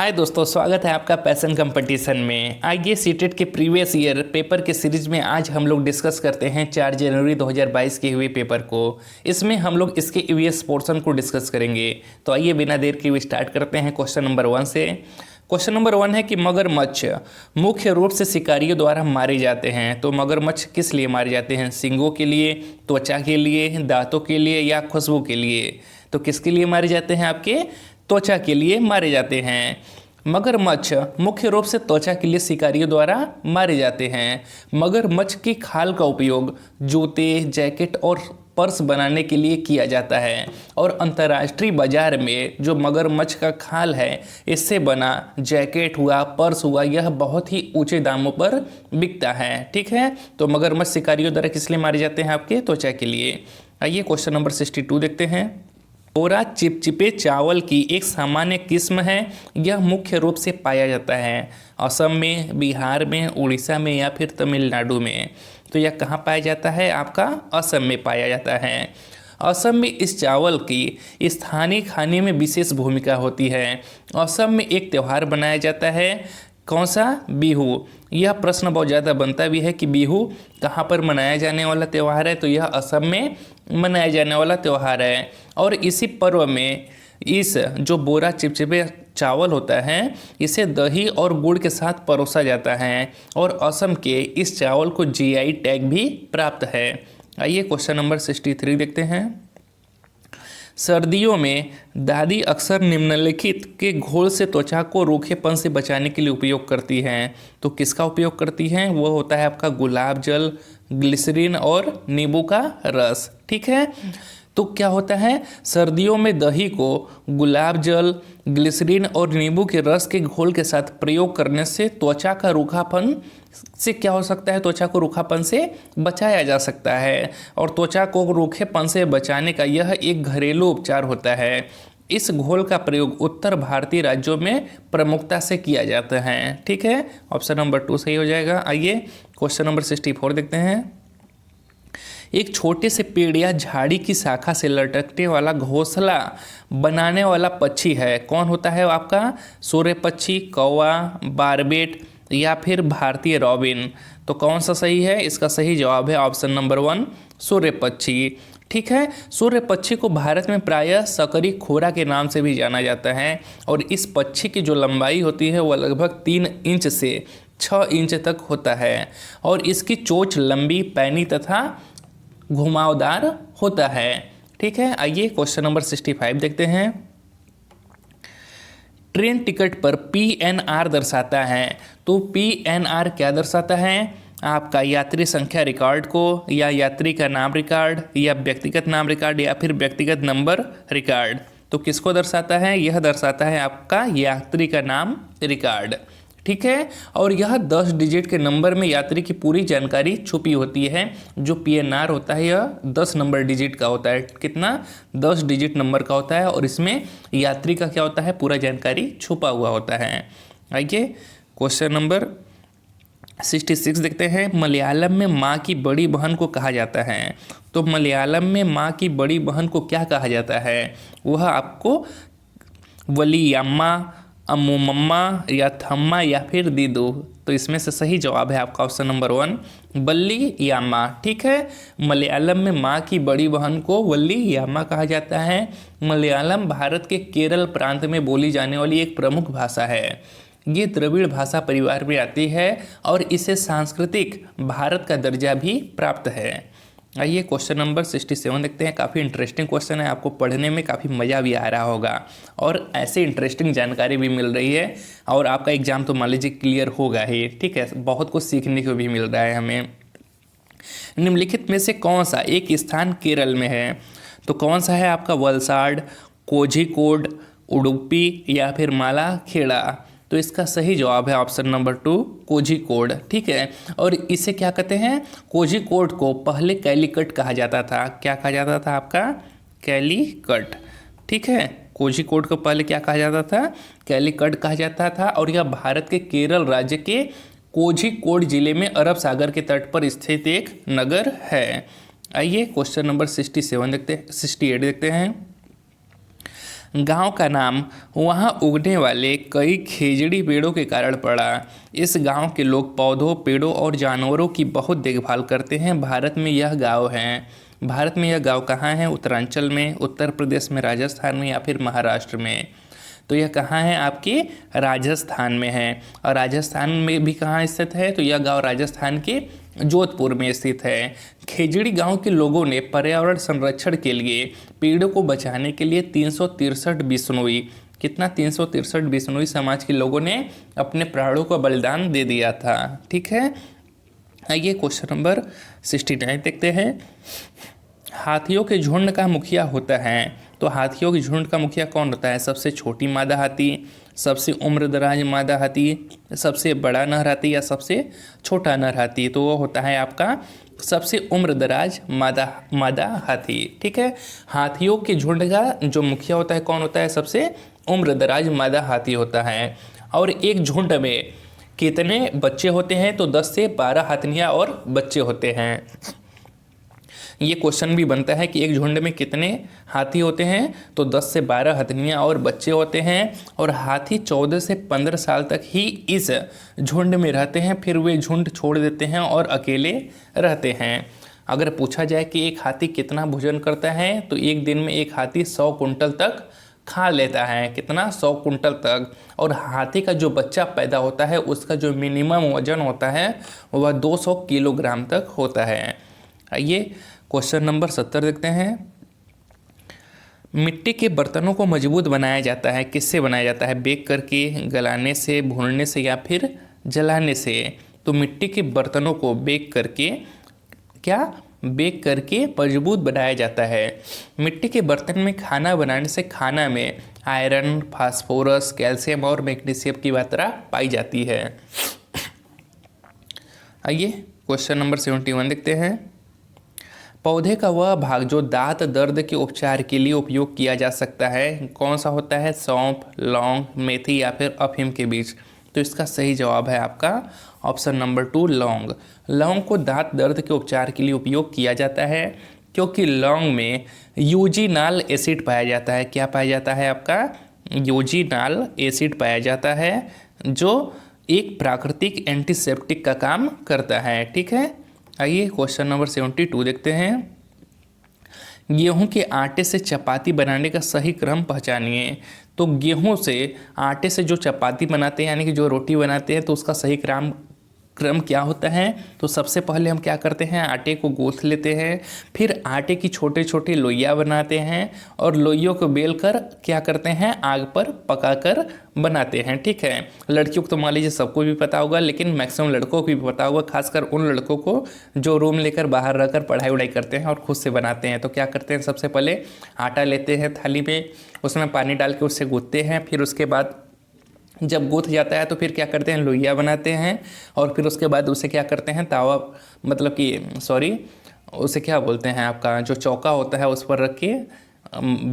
हाय दोस्तों, स्वागत है आपका पैशन कंपटीशन में। आइए सीटेट के प्रीवियस ईयर पेपर के सीरीज में आज हम लोग डिस्कस करते हैं 4 जनवरी 2022 के हुए पेपर को। इसमें हम लोग इसके ईवीएस पोर्शन को डिस्कस करेंगे। तो आइए बिना देर के हुए स्टार्ट करते हैं क्वेश्चन नंबर 1 से। क्वेश्चन नंबर 1 है कि मगरमच्छ मुख्य रूप से शिकारियों द्वारा मारे जाते हैं। तो मगरमच्छ किस लिए मारे जाते हैं? सींगों के लिए, त्वचा के लिए, दांतों के लिए या खुशबू के लिए? तो किसके लिए मारे जाते हैं? आपके त्वचा के लिए मारे जाते हैं। मगरमच्छ मुख्य रूप से त्वचा के लिए शिकारियों द्वारा मारे जाते हैं। मगरमच्छ की खाल का उपयोग जूते, जैकेट और पर्स बनाने के लिए किया जाता है और अंतर्राष्ट्रीय बाजार में जो मगरमच्छ का खाल है इससे बना जैकेट हुआ, पर्स हुआ, यह बहुत ही ऊंचे दामों पर बिकता है। ठीक है, तो मगरमच्छ शिकारियों द्वारा किस लिए मारे जाते हैं? आपके त्वचा के लिए। आइए क्वेश्चन नंबर 62 देखते हैं। बोरा चिपचिपे चावल की एक सामान्य किस्म है। यह मुख्य रूप से पाया जाता है असम में, बिहार में, उड़ीसा में या फिर तमिलनाडु में। तो यह कहाँ पाया जाता है? आपका असम में पाया जाता है। असम में इस चावल की स्थानीय खाने में विशेष भूमिका होती है। असम में एक त्यौहार बनाया जाता है। कौन सा? बिहू। यह प्रश्न बहुत ज़्यादा बनता भी है कि बिहू कहाँ पर मनाया जाने वाला त्यौहार है? तो यह असम में मनाया जाने वाला त्यौहार है। और इसी पर्व में इस जो बोरा चिपचिपे चावल होता है इसे दही और गुड़ के साथ परोसा जाता है और असम के इस चावल को जीआई टैग भी प्राप्त है। आइए क्वेश्चन नंबर 63 देखते हैं। सर्दियों में दादी अक्सर निम्नलिखित के घोल से त्वचा को रूखेपन से बचाने के लिए उपयोग करती हैं। तो किसका उपयोग करती हैं? वो होता है आपका गुलाब जल, ग्लिसरीन और नींबू का रस। ठीक है, तो क्या होता है? सर्दियों में दही को गुलाब जल, ग्लिसरीन और नींबू के रस के घोल के साथ प्रयोग करने से त्वचा का रूखापन से क्या हो सकता है? त्वचा को रूखापन से बचाया जा सकता है और त्वचा को रूखेपन से बचाने का यह एक घरेलू उपचार होता है। इस घोल का प्रयोग उत्तर भारतीय राज्यों में प्रमुखता से किया जाता है। ठीक है, ऑप्शन नंबर 2 सही हो जाएगा। आइए क्वेश्चन नंबर 64 देखते हैं। एक छोटे से पेड़ या झाड़ी की शाखा से लटकने वाला घोंसला बनाने वाला पक्षी है। कौन होता है आपका? सूर्य पक्षी, कौवा, बारबेट या फिर भारतीय रॉबिन। तो कौन सा सही है? इसका सही जवाब है ऑप्शन नंबर 1 सूर्य पक्षी। ठीक है, सूर्य पक्षी को भारत में प्रायः सकरी खोरा के नाम से भी जाना जाता है और इस पक्षी की जो लंबाई होती है वह लगभग 3 इंच से 6 इंच तक होता है और इसकी चोंच लंबी, पैनी तथा घुमावदार होता है। ठीक है, आइए क्वेश्चन नंबर 65 देखते हैं। ट्रेन टिकट पर PNR दर्शाता है। तो PNR क्या दर्शाता है? आपका यात्री संख्या रिकॉर्ड को, या यात्री का नाम रिकॉर्ड, या व्यक्तिगत नाम रिकॉर्ड, या फिर व्यक्तिगत नंबर रिकॉर्ड। तो किसको दर्शाता है? यह दर्शाता है आपका यात्री का नाम रिकॉर्ड। ठीक है, और यह 10 डिजिट के नंबर में यात्री की पूरी जानकारी छुपी होती है। जो PNR होता है यह 10 नंबर डिजिट का होता है। कितना? 10 डिजिट नंबर का होता है और इसमें यात्री का क्या होता है? पूरा जानकारी छुपा हुआ होता है। आइए क्वेश्चन नंबर 66 देखते हैं। मलयालम में माँ की बड़ी बहन को कहा जाता है। तो मलयालम में माँ की बड़ी बहन को क्या कहा जाता है? वह आपको वलियाम्मा, अम्मुम्मा या थम्मा या फिर दीदू। तो इसमें से सही जवाब है आपका ऑप्शन नंबर 1 वल्ली याम्मा। ठीक है, मलयालम में माँ की बड़ी बहन को वल्ली याम्मा कहा जाता है। मलयालम भारत के केरल प्रांत में बोली जाने वाली एक प्रमुख भाषा है। ये द्रविड़ भाषा परिवार में आती है और इसे सांस्कृतिक भारत का दर्जा भी प्राप्त है। आइए क्वेश्चन नंबर 67 देखते हैं। काफ़ी इंटरेस्टिंग क्वेश्चन है, आपको पढ़ने में काफ़ी मज़ा भी आ रहा होगा और ऐसे इंटरेस्टिंग जानकारी भी मिल रही है और आपका एग्जाम तो मान लीजिए क्लियर होगा ही। ठीक है, बहुत कुछ सीखने को भी मिल रहा है हमें। निम्नलिखित में से कौन सा एक स्थान केरल में है? तो कौन सा है आपका? वलसाड, कोझिकोड, उडुपी या फिर मालाखेड़ा। तो इसका सही जवाब है ऑप्शन नंबर 2 कोझिकोड। ठीक है, और इसे क्या कहते हैं? कोझिकोड को पहले कैलीकट कहा जाता था। क्या कहा जाता था आपका? कैलीकट। ठीक है, कोझिकोड को पहले क्या कहा जाता था? कैलीकट कहा जाता था और यह भारत के केरल राज्य के कोझिकोड जिले में अरब सागर के तट पर स्थित एक नगर है। आइए क्वेश्चन नंबर 67 देखते हैं, 68 देखते हैं। गांव का नाम वहां उगने वाले कई खेजड़ी पेड़ों के कारण पड़ा। इस गांव के लोग पौधों, पेड़ों और जानवरों की बहुत देखभाल करते हैं। भारत में यह गांव है। भारत में यह गांव कहाँ है? उत्तरांचल में, उत्तर प्रदेश में, राजस्थान में या फिर महाराष्ट्र में। तो यह कहाँ है? आपके राजस्थान में है। और राजस्थान में भी कहाँ स्थित है? तो यह गांव राजस्थान के जोधपुर में स्थित है। खेजड़ी गांव के लोगों ने पर्यावरण संरक्षण के लिए, पेड़ों को बचाने के लिए 363 बिश्नोई, कितना? 363 बिश्नोई समाज के लोगों ने अपने प्राणों का बलिदान दे दिया था। ठीक है, आइए क्वेश्चन नंबर 69 देखते हैं। हाथियों के झुंड का मुखिया होता है। तो हाथियों के झुंड का मुखिया कौन होता है? सबसे छोटी मादा हाथी, सबसे उम्रदराज मादा हाथी, सबसे बड़ा नर हाथी या सबसे छोटा नर हाथी? तो वो होता है आपका सबसे उम्रदराज मादा हाथी। ठीक है, हाथियों के झुंड का जो मुखिया होता है कौन होता है? सबसे उम्रदराज मादा हाथी होता है। और एक झुंड में कितने बच्चे होते हैं? तो 10 से 12 हथनियाँ और बच्चे होते हैं। ये क्वेश्चन भी बनता है कि एक झुंड में कितने हाथी होते हैं? तो 10 से 12 हथनियाँ और बच्चे होते हैं। और हाथी 14 से 15 साल तक ही इस झुंड में रहते हैं, फिर वे झुंड छोड़ देते हैं और अकेले रहते हैं। अगर पूछा जाए कि एक हाथी कितना भोजन करता है, तो एक दिन में एक हाथी 100 कुंटल तक खा लेता है। कितना? 100 कुंटल तक। और हाथी का जो बच्चा पैदा होता है उसका जो मिनिमम वजन होता है वह 200 किलोग्राम तक होता है। आइए क्वेश्चन नंबर 70 देखते हैं। मिट्टी के बर्तनों को मजबूत बनाया जाता है। किससे बनाया जाता है? बेक करके, गलाने से, भूनने से या फिर जलाने से। तो मिट्टी के बर्तनों को बेक करके, क्या? बेक करके मजबूत बनाया जाता है। मिट्टी के बर्तन में खाना बनाने से खाना में आयरन, फास्फोरस, कैल्शियम और मैग्नीशियम की मात्रा पाई जाती है। आइए क्वेश्चन नंबर 71 देखते हैं। पौधे का वह भाग जो दांत दर्द के उपचार के लिए उपयोग किया जा सकता है कौन सा होता है? सौंफ, लौंग, मेथी या फिर अफीम के बीज? तो इसका सही जवाब है आपका ऑप्शन नंबर 2 लौंग। लौंग को दांत दर्द के उपचार के लिए उपयोग किया जाता है क्योंकि लौंग में यूजिनाल एसिड पाया जाता है। क्या पाया जाता है? आपका यूजिनाल एसिड पाया जाता है जो एक प्राकृतिक एंटीसेप्टिक का काम करता है। ठीक है, आइए क्वेश्चन नंबर 72 देखते हैं। गेहूं के आटे से चपाती बनाने का सही क्रम पहचानिए। तो गेहूं से आटे से जो चपाती बनाते हैं यानी कि जो रोटी बनाते हैं तो उसका सही क्रम क्या होता है? तो सबसे पहले हम क्या करते हैं? आटे को गूंथ लेते हैं, फिर आटे की छोटे छोटे लोइयाँ बनाते हैं और लोइयों को बेलकर क्या करते हैं? आग पर पकाकर बनाते हैं। ठीक है, लड़कियों को तो मान लीजिए सबको भी पता होगा, लेकिन मैक्सिमम लड़कों को भी पता होगा, खासकर उन लड़कों को जो रूम लेकर बाहर रहकर पढ़ाई वढ़ाई करते हैं और खुद से बनाते हैं। तो क्या करते हैं? सबसे पहले आटा लेते हैं थाली में, उसमें पानी डाल के उससे गूंथते हैं, फिर उसके बाद जब गूंथ जाता है तो फिर क्या करते हैं? लोइयाँ बनाते हैं और फिर उसके बाद उसे क्या करते हैं? तावा, मतलब कि सॉरी, उसे क्या बोलते हैं? आपका जो चौका होता है उस पर रख के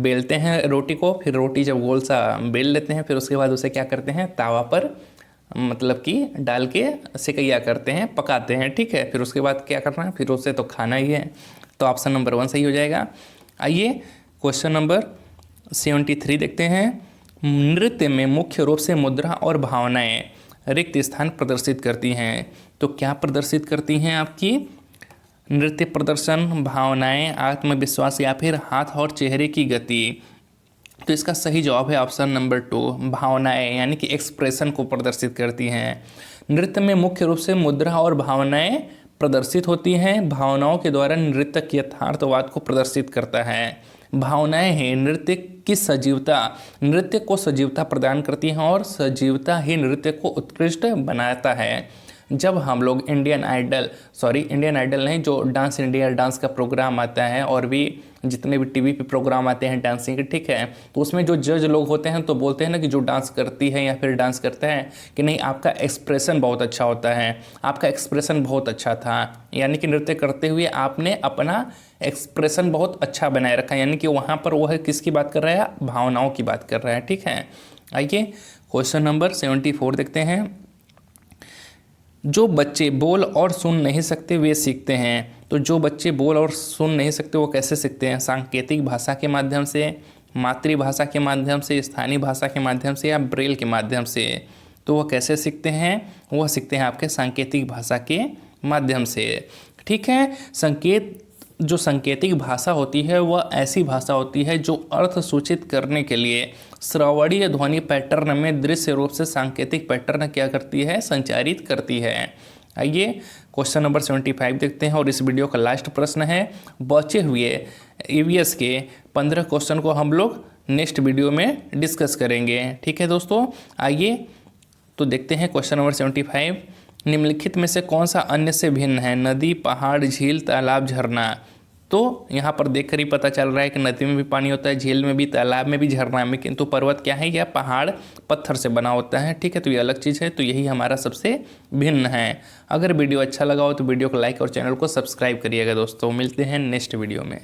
बेलते हैं रोटी को। फिर रोटी जब गोल सा बेल लेते हैं फिर उसके बाद उसे क्या करते हैं? तावा पर मतलब कि डाल के सिकैया करते हैं, पकाते हैं। ठीक है, फिर उसके बाद क्या करना है? फिर उसे तो खाना ही है। तो ऑप्शन नंबर 1 सही हो जाएगा। आइए क्वेश्चन नंबर 73 देखते हैं। नृत्य में मुख्य रूप से मुद्रा और भावनाएं रिक्त स्थान प्रदर्शित करती हैं। तो क्या प्रदर्शित करती हैं आपकी? नृत्य प्रदर्शन, भावनाएं, आत्मविश्वास या फिर हाथ और चेहरे की गति? तो इसका सही जवाब है ऑप्शन नंबर 2 भावनाएं, यानी कि एक्सप्रेशन को प्रदर्शित करती हैं। नृत्य में मुख्य रूप से मुद्रा और भावनाएं प्रदर्शित होती हैं। भावनाओं के द्वारा नृत्य यथार्थवाद को प्रदर्शित करता है। भावनाएं हैं नृत्य की सजीवता, नृत्य को सजीवता प्रदान करती हैं और सजीवता ही नृत्य को उत्कृष्ट बनाता है। जब हम लोग इंडियन आइडल नहीं, जो डांस इंडिया डांस का प्रोग्राम आता है और भी जितने भी टीवी पे प्रोग्राम आते हैं डांसिंग के, ठीक है, तो उसमें जो जज लोग होते हैं तो बोलते हैं ना कि जो डांस करती है या फिर डांस करता है कि नहीं, आपका एक्सप्रेशन बहुत अच्छा होता है, आपका एक्सप्रेशन बहुत अच्छा था, यानी कि नृत्य करते हुए आपने अपना एक्सप्रेशन बहुत अच्छा बनाए रखा, यानी कि वहाँ पर वह किसकी बात कर रहा है? भावनाओं की बात कर रहा है। ठीक है, आइए क्वेश्चन नंबर 74 देखते हैं। जो बच्चे बोल और सुन नहीं सकते वे सीखते हैं। तो जो बच्चे बोल और सुन नहीं सकते वो कैसे सीखते हैं? सांकेतिक भाषा के माध्यम से, मातृभाषा के माध्यम से, स्थानीय भाषा के माध्यम से या ब्रेल के माध्यम से। तो वह कैसे सीखते हैं? वह सीखते हैं आपके सांकेतिक भाषा के माध्यम से। ठीक है, जो सांकेतिक भाषा होती है वह ऐसी भाषा होती है जो अर्थ सूचित करने के लिए श्रवणीय ध्वनि पैटर्न में दृश्य रूप से सांकेतिक पैटर्न क्या करती है? संचारित करती है। आइए क्वेश्चन नंबर 75 देखते हैं और इस वीडियो का लास्ट प्रश्न है। बचे हुए ईवीएस के 15 क्वेश्चन को हम लोग नेक्स्ट वीडियो में डिस्कस करेंगे। ठीक है दोस्तों, आइए तो देखते हैं क्वेश्चन नंबर 75। निम्नलिखित में से कौन सा अन्य से भिन्न है? नदी, पहाड़, झील, तालाब, झरना। तो यहाँ पर देखकर ही पता चल रहा है कि नदी में भी पानी होता है, झील में भी, तालाब में भी, झरना में, किंतु पर्वत क्या है? या पहाड़ पत्थर से बना होता है। ठीक है, तो ये अलग चीज़ है, तो यही हमारा सबसे भिन्न है। अगर वीडियो अच्छा लगा हो तो वीडियो को लाइक और चैनल को सब्सक्राइब करिएगा दोस्तों। मिलते हैं नेक्स्ट वीडियो में।